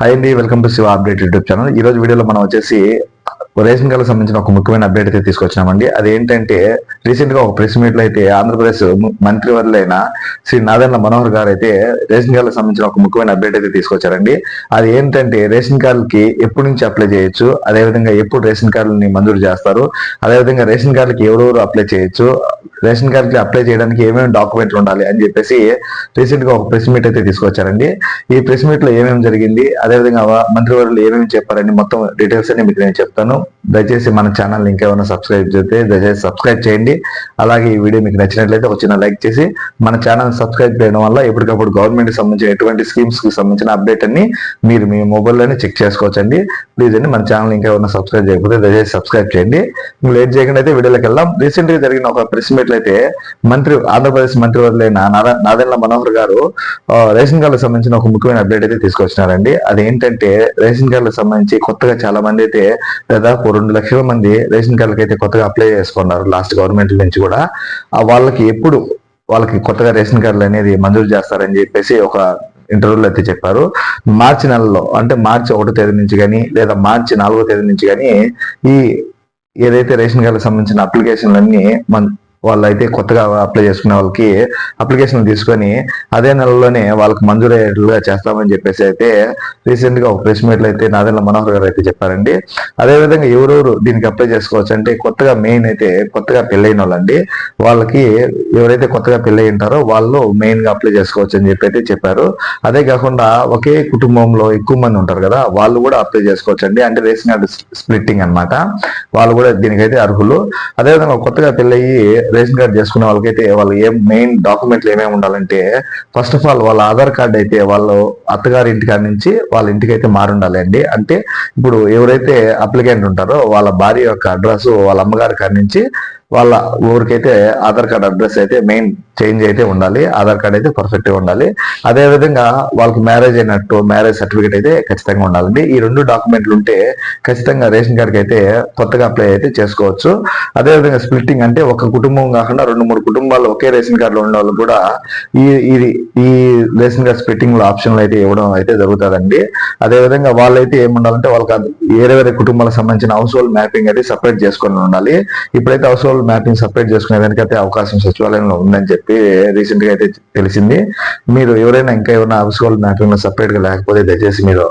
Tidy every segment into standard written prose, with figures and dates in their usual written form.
Hi అండి, welcome to Shiva update YouTube channel. ఈ రోజు వీడియోలో మనం వచ్చేసి రేషన్ కార్డుకు సంబంధించిన ఒక ముఖ్యమైన అప్డేట్ అయితే తీసుకొచ్చామండి. అదేంటంటే రీసెంట్ గా ఒక ప్రెస్ మీట్ లో అయితే ఆంధ్రప్రదేశ్ మంత్రివర్యులైన శ్రీ నాదెండ్ల మనోహర్ గారు అయితే రేషన్ కార్డుకు సంబంధించిన ఒక ముఖ్యమైన అప్డేట్ అయితే తీసుకొచ్చారండి. అది ఏంటంటే రేషన్ కార్డులకి ఎప్పటి నుంచి అప్లై చేయొచ్చు, అదేవిధంగా ఎప్పుడు రేషన్ కార్డులని మంజూరు చేస్తారు, అదేవిధంగా రేషన్ కార్డులకి ఎవరెవరు అప్లై చేయొచ్చు, రేషన్ కార్డుకి అప్లై చేయడానికి ఏమేమి డాక్యుమెంట్లు ఉండాలి అని చెప్పేసి రీసెంట్ గా ఒక ప్రెస్ మీట్ అయితే తీసుకొచ్చారండి. ఈ ప్రెస్ మీట్ లో ఏమేమి జరిగింది, అదేవిధంగా మంత్రివర్యులు ఏమేమి చెప్పారని మొత్తం డీటెయిల్స్ అన్ని మీకు నేను చెప్తాను. దయచేసి మన ఛానల్ ఇంకేమైనా సబ్స్క్రైబ్ చేస్తే దయచేసి సబ్స్క్రైబ్ చేయండి. అలాగే ఈ వీడియో మీకు నచ్చినట్లయితే ఒక చిన్న లైక్ చేసి మన ఛానల్ సబ్స్క్రైబ్ చేయడం వల్ల ఎప్పటికప్పుడు గవర్నమెంట్ కి సంబంధించిన ఎటువంటి స్కీమ్స్ కి సంబంధించిన అప్డేట్ అన్ని మీరు మీ మొబైల్లోనే చెక్ చేసుకోవచ్చండి. ప్లీజ్ అండి, మన ఛానల్ ఇంకేమైనా సబ్స్క్రైబ్ చేయకపోతే దయచేసి సబ్స్క్రైబ్ చేయండి. లేట్ చేయకుండా అయితే వీడియోలోకి వెళ్దాం. రీసెంట్ గా జరిగిన ఒక ప్రెస్ మీట్ లో అయితే ఆంధ్రప్రదేశ్ మంత్రివర్యులైన నాదెండ్ల మనోహర్ గారు రేషన్ కార్డులకు సంబంధించిన ఒక ముఖ్యమైన అప్డేట్ అయితే తీసుకొచ్చినారండి. అదేంటంటే రేషన్ కార్డులకు సంబంధించి కొత్తగా చాలా మంది అయితే దాదాపు 2 లక్షల మంది రేషన్ కార్డులకి అయితే కొత్తగా అప్లై చేసుకున్నారు లాస్ట్ గవర్నమెంట్ నుంచి కూడా. వాళ్ళకి కొత్తగా రేషన్ కార్డులు అనేది మంజూరు చేస్తారని చెప్పేసి ఒక ఇంటర్వ్యూలో అయితే చెప్పారు. మార్చి నెలలో అంటే మార్చి 1వ తేదీ నుంచి కానీ లేదా మార్చి 4వ తేదీ నుంచి కానీ ఈ ఏదైతే రేషన్ కార్డులకు సంబంధించిన అప్లికేషన్లన్నీ వాళ్ళు అయితే కొత్తగా అప్లై చేసుకునే వాళ్ళకి అప్లికేషన్ తీసుకొని అదే నెలలోనే వాళ్ళకి మంజూరయ్యేట్లుగా చేస్తామని చెప్పేసి అయితే రీసెంట్ గా ఒక ప్రెస్ మీట్ లో అయితే నాదెండ్ల మనోహర్ గారు అయితే చెప్పారండి. అదేవిధంగా ఎవరెవరు దీనికి అప్లై చేసుకోవచ్చు అంటే కొత్తగా మెయిన్ అయితే కొత్తగా పెళ్ళైన వాళ్ళండి. వాళ్ళకి ఎవరైతే కొత్తగా పెళ్ళై ఉంటారో వాళ్ళు మెయిన్ గా అప్లై చేసుకోవచ్చు అని చెప్పి అయితే చెప్పారు. అదే కాకుండా ఒకే కుటుంబంలో ఎక్కువ మంది ఉంటారు కదా, వాళ్ళు కూడా అప్లై చేసుకోవచ్చు అండి. అంటే రేషన్ కార్డు స్ప్లిట్టింగ్ అనమాట, వాళ్ళు కూడా దీనికైతే అర్హులు. అదేవిధంగా కొత్తగా పెళ్ళయి రేషన్ కార్డు చేసుకునే వాళ్ళకైతే వాళ్ళు మెయిన్ డాక్యుమెంట్లు ఏమేమి ఉండాలంటే ఫస్ట్ ఆఫ్ ఆల్ వాళ్ళ ఆధార్ కార్డు అయితే వాళ్ళు అత్తగారి ఇంటికాడ నుంచి వాళ్ళ ఇంటికి అయితే మారుండాలి అండి. అంటే ఇప్పుడు ఎవరైతే అప్లికెంట్ ఉంటారో వాళ్ళ భార్య యొక్క అడ్రస్ వాళ్ళ అమ్మగారి కాడి నుంచి వాళ్ళ ఊరికైతే ఆధార్ కార్డ్ అడ్రస్ అయితే మెయిన్ చేంజ్ అయితే ఉండాలి. ఆధార్ కార్డ్ అయితే పర్ఫెక్ట్ గా ఉండాలి. అదే విధంగా వాళ్ళకి మ్యారేజ్ అయినట్టు మ్యారేజ్ సర్టిఫికేట్ అయితే ఖచ్చితంగా ఉండాలండి. ఈ 2 డాక్యుమెంట్లు ఉంటే ఖచ్చితంగా రేషన్ కార్డ్కి అయితే కొత్తగా అప్లై అయితే చేసుకోవచ్చు. అదే విధంగా స్ప్లిట్టింగ్ అంటే ఒక కుటుంబం కాకుండా 2-3 కుటుంబాలు ఒకే రేషన్ కార్డులో ఉన్న వాళ్ళు కూడా ఈ రేషన్ కార్డ్ స్ప్లిట్టింగ్ లో ఆప్షన్లు అయితే ఇవ్వడం అయితే జరుగుతుందండి. అదే విధంగా వాళ్ళైతే ఏముండాలంటే వాళ్ళకి వేరే కుటుంబాలకు సంబంధించిన హౌస్ హోల్డ్ మ్యాపింగ్ అయితే సపరేట్ చేసుకొని ఉండాలి. ఇప్పుడైతే హౌస్ హోల్డ్ మ్యాపింగ్ సపరేట్ చేసుకునే దానికైతే అవకాశం సచివాలయంలో ఉందని చెప్పి రీసెంట్ గా అయితే తెలిసింది. మీరు ఎవరైనా ఇంకా ఏమైనా హౌస్ హోల్డ్ మ్యాపింగ్ లో సపరేట్ గా లేకపోతే దయచేసి మీరు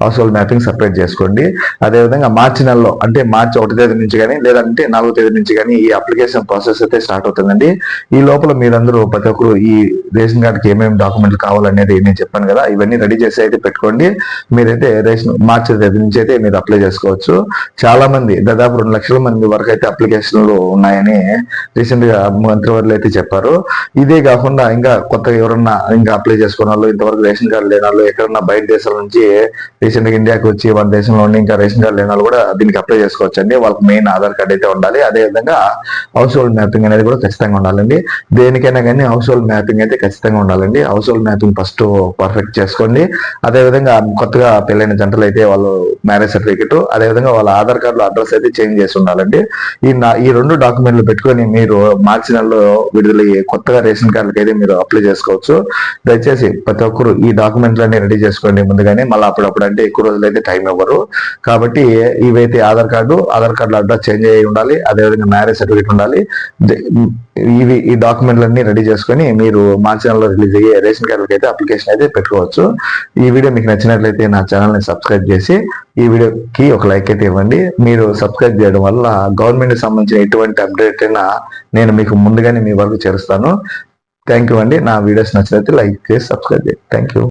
హౌస్ హోల్డ్ మ్యాపింగ్ సపరేట్ చేసుకోండి. అదేవిధంగా మార్చి నెలలో అంటే మార్చి 1వ తేదీ నుంచి కానీ లేదంటే 4వ తేదీ నుంచి కానీ ఈ అప్లికేషన్ ప్రాసెస్ అయితే స్టార్ట్ అవుతుందండి. ఈ లోపల మీరందరూ ప్రతి ఒక్కరు ఈ రేషన్ కార్డుకి ఏమేమి డాక్యుమెంట్లు కావాలనేది నేను చెప్పాను కదా, ఇవన్నీ రెడీ చేసి అయితే పెట్టుకోండి. మీరైతే మార్చి తేదీ నుంచి అయితే మీరు అప్లై చేసుకోవచ్చు. చాలా మంది దాదాపు 2 లక్షల మంది వరకు అయితే అప్లికేషన్లు ఉన్నాయని రీసెంట్ గా మంత్రివర్యులు అయితే చెప్పారు. ఇదే కాకుండా ఇంకా కొత్తగా ఎవరన్నా ఇంకా అప్లై చేసుకున్న వాళ్ళు, ఇంతవరకు రేషన్ కార్డు లేని వాళ్ళు, ఎక్కడన్నా బయట దేశాల నుంచి రీసెంట్ గా ఇండియాకి వచ్చి మన దేశంలో ఉండి ఇంకా రేషన్ కార్డు లేని వాళ్ళు కూడా దీనికి అప్లై చేసుకోవచ్చు అండి. వాళ్ళకి మెయిన్ ఆధార్ కార్డు అయితే ఉండాలి. అదే విధంగా హౌస్ హోల్డ్ మ్యాపింగ్ అనేది కూడా ఖచ్చితంగా ఉండాలండి. దేనికైనా కానీ హౌస్ హోల్డ్ మ్యాపింగ్ అయితే ఖచ్చితంగా ఉండాలండి. House hold mapping first perfect చేసుకోండి. అదే విధంగా కొత్తగా పెళ్ళైన జంటలు అయితే వాళ్ళు మ్యారేజ్ సర్టిఫికెట్, అదే విధంగా వాళ్ళ ఆధార్ కార్డు అడ్రస్ అయితే చేంజ్ చేసి ఉండాలండి. ఈ 2 డాక్యుమెంట్లు పెట్టుకొని మీరు మార్చి నెలలో విడుదలయ్యే కొత్తగా రేషన్ కార్డులకి అయితే మీరు అప్లై చేసుకోవచ్చు. దయచేసి ప్రతి ఒక్కరు ఈ డాక్యుమెంట్లన్నీ రెడీ చేసుకోండి ముందుగానే. మళ్ళీ అప్పుడప్పుడు అంటే ఎక్కువ రోజులు అయితే టైం ఇవ్వరు కాబట్టి ఇవైతే ఆధార్ కార్డులో అడ్రస్ చేంజ్ అయ్యి ఉండాలి. అదేవిధంగా మ్యారేజ్ సర్టిఫికేట్ ఉండాలి. ఈ డాక్యుమెంట్లన్నీ రెడీ చేసుకొని మీరు మార్చి నెలలో రిలీజ్ అయ్యే రేషన్ కార్డులకి అయితే అప్లికేషన్ అయితే పెట్టుకోవచ్చు. ఈ వీడియో మీకు నచ్చినట్లయితే నా ఛానల్ని సబ్స్క్రైబ్ చేసి ఈ వీడియోకి ఒక లైక్ అయితే ఇవ్వండి. మీరు సబ్స్క్రైబ్ చేయడం వల్ల గవర్నమెంట్ సంబంధించిన ఎటువంటి అప్డేట్ అయినా నేను మీకు ముందుగానే మీ వరకు చేరుస్తాను. థ్యాంక్ యూ అండి. నా వీడియోస్ నచ్చినట్లయితే లైక్ చేసి సబ్స్క్రైబ్ చేయండి. Thank you.